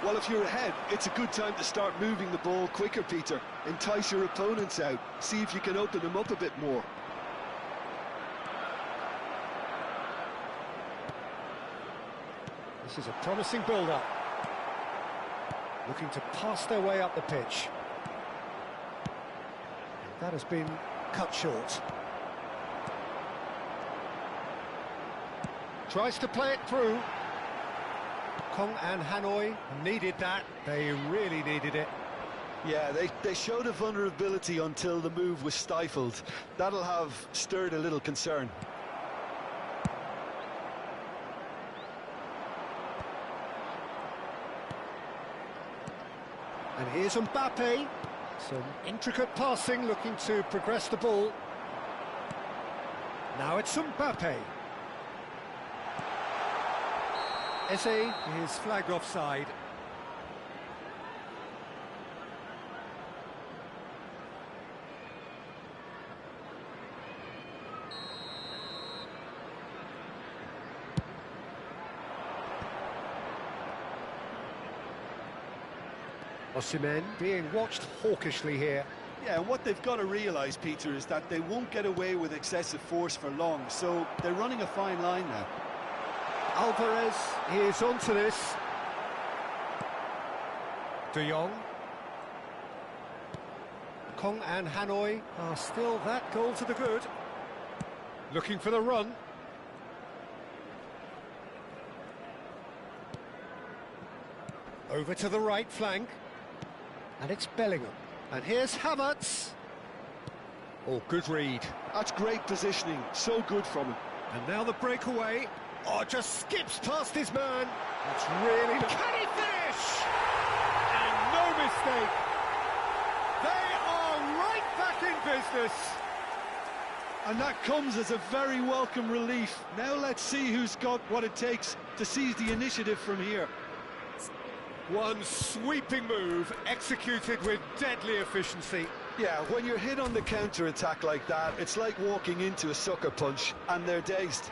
Well, if you're ahead, it's a good time to start moving the ball quicker, Peter. Entice your opponents out. See if you can open them up a bit more. This is a promising build-up. Looking to pass their way up the pitch. And that has been cut short. Tries to play it through. Quang and Hanoi needed that. They really needed it. Yeah, they showed a vulnerability until the move was stifled. That'll have stirred a little concern. And here's Mbappe. Some intricate passing, looking to progress the ball. Now it's Mbappe. ASA is flagged offside. Osimhen being watched hawkishly here. Yeah, and what they've got to realise, Peter, is that they won't get away with excessive force for long, so they're running a fine line now. Alvarez is onto this. De Jong. Quang and Hanoi are still that goal to the good. Looking for the run. Over to the right flank. And it's Bellingham. And here's Havertz. Oh, good read. That's great positioning, so good from him. And now the breakaway. Oh, just skips past his man. That's really... Can he finish? And no mistake. They are right back in business. And that comes as a very welcome relief. Now let's see who's got what it takes to seize the initiative from here. One sweeping move, executed with deadly efficiency. Yeah, when you're hit on the counter-attack like that, it's like walking into a sucker punch, and they're dazed.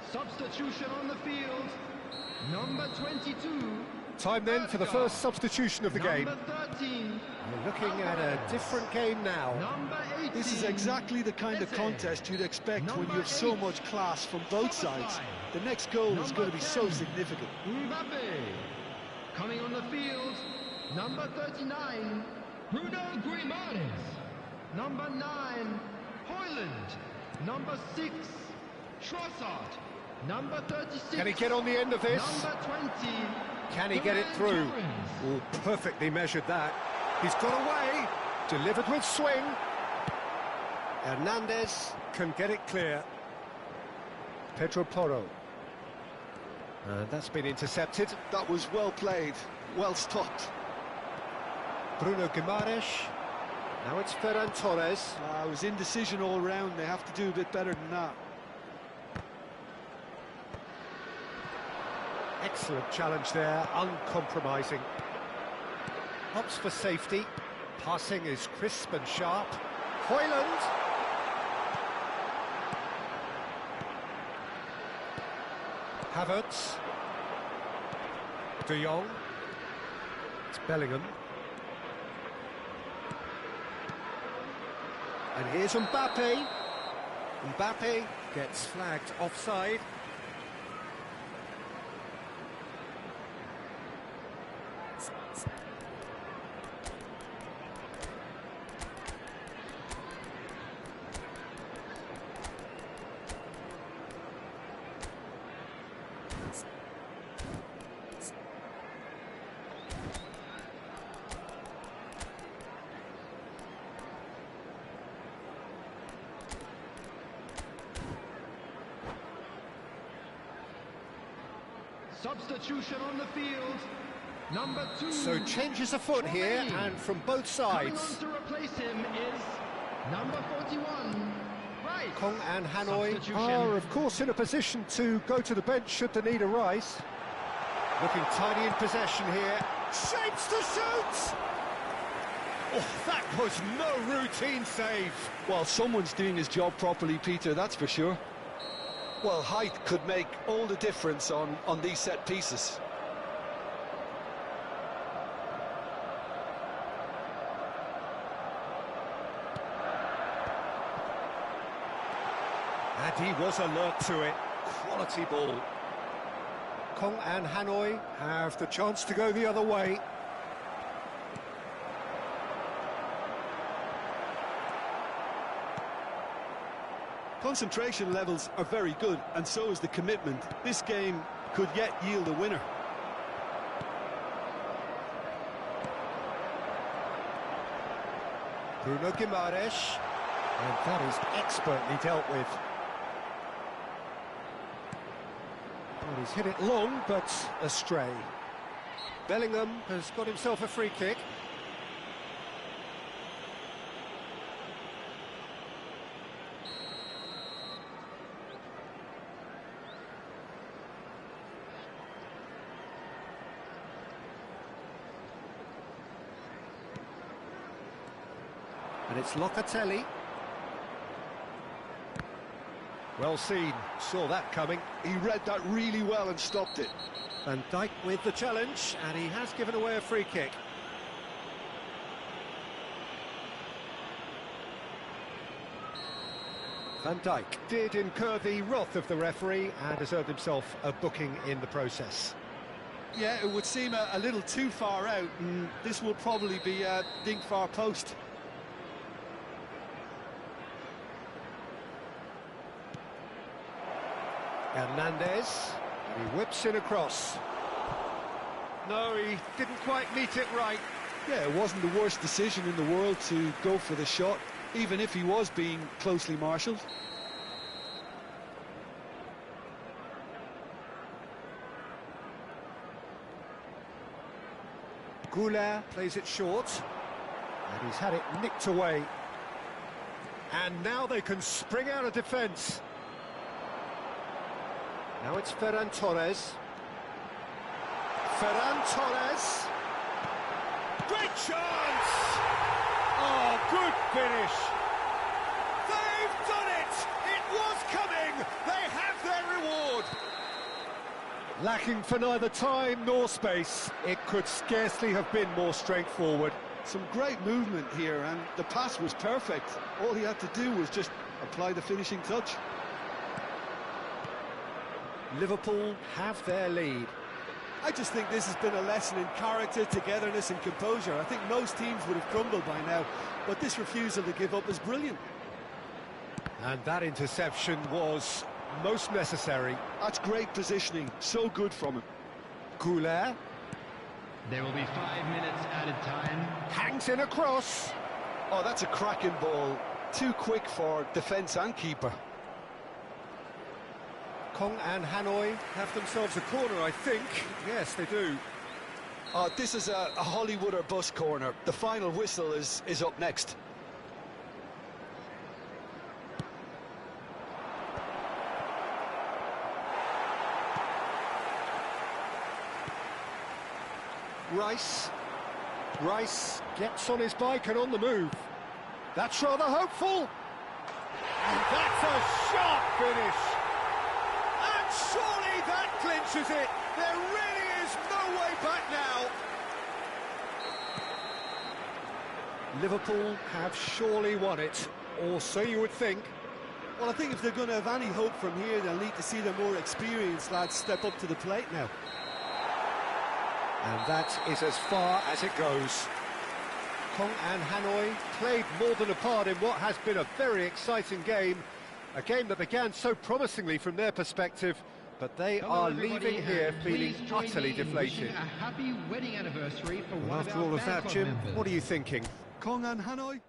Substitution on the field. Number 22. Time then for the first substitution of the game. Number 13. We're looking at a different game now. Number 18. This is exactly the kind of ASA. contest you'd expect when you have so Number 8. much class from both sides. The next goal is going to be so significant. Mbappe. Coming on the field. Number 39. Bruno Grimares. Number 9. Hoyland. Number 6. Trossard. Number 36. Can he get on the end of this? Number 20. Can he get it through? Oh, perfectly measured that. He's got away. Delivered with swing. Hernandez can get it clear. Pedro Porro. And that's been intercepted. That was well played, well stopped. Bruno Guimaraes. Now it's Ferran Torres. It was indecision all round. They have to do a bit better than that. Excellent challenge there, uncompromising. Hops for safety. Passing is crisp and sharp. Hoyland. Havertz. De Jong. It's Bellingham. And here's Mbappe. Mbappe gets flagged offside. Substitution on the field. Number 2. So changes afoot here, and from both sides. Coming on to replace him is number 41. Right. Kong and Hanoi Substitution. are, of course, in a position to go to the bench should the need arise. Looking tidy in possession here. Shapes to shoot! Oh, that was no routine save. Well, someone's doing his job properly, Peter, that's for sure. Well, height could make all the difference on these set pieces. And he was alert to it. Quality ball. Kong and Hanoi have the chance to go the other way. Concentration levels are very good, and so is the commitment. This game could yet yield a winner. Bruno Guimaraes. And that is expertly dealt with. Well, he's hit it long, but astray. Bellingham has got himself a free kick. And it's Locatelli. Well seen, saw that coming. He read that really well and stopped it. Van Dijk with the challenge, and he has given away a free kick. Van Dijk did incur the wrath of the referee and has earned himself a booking in the process. Yeah, it would seem a little too far out, and this will probably be a dink far post. Hernandez, he whips in across. No, he didn't quite meet it right. Yeah, it wasn't the worst decision in the world to go for the shot, even if he was being closely marshalled. Goulart plays it short, and he's had it nicked away. And now they can spring out of defence. Now it's Ferran Torres. Ferran Torres. Great chance! Oh, good finish. They've done it! It was coming! They have their reward! Lacking for neither time nor space, it could scarcely have been more straightforward. Some great movement here, and the pass was perfect. All he had to do was just apply the finishing touch. Liverpool have their lead. I just think this has been a lesson in character, togetherness and composure. I think most teams would have crumbled by now, but this refusal to give up is brilliant. And that interception was most necessary. That's great positioning, so good from him. Goulart There will be 5 minutes added time. hangs in a cross. Oh, that's a cracking ball. Too quick for defence and keeper. Kong and Hanoi have themselves a corner, I think. Yes, they do. Oh, this is a Hollywood or bust corner. The final whistle is up next. Rice gets on his bike and on the move. That's rather hopeful. And that's a sharp finish. And surely that clinches it. There really is no way back now. Liverpool have surely won it, or so you would think. Well, I think if they're going to have any hope from here, they'll need to see the more experienced lads step up to the plate now. And that is as far as it goes. Kong and Hanoi played more than a part in what has been a very exciting game. A game that began so promisingly from their perspective, but they Hello, are everybody, leaving here and feeling please join utterly me in deflated. wishing a happy wedding anniversary for Well, one after of our all of fan that, club Jim, members. what are you thinking? Kong and Hanoi.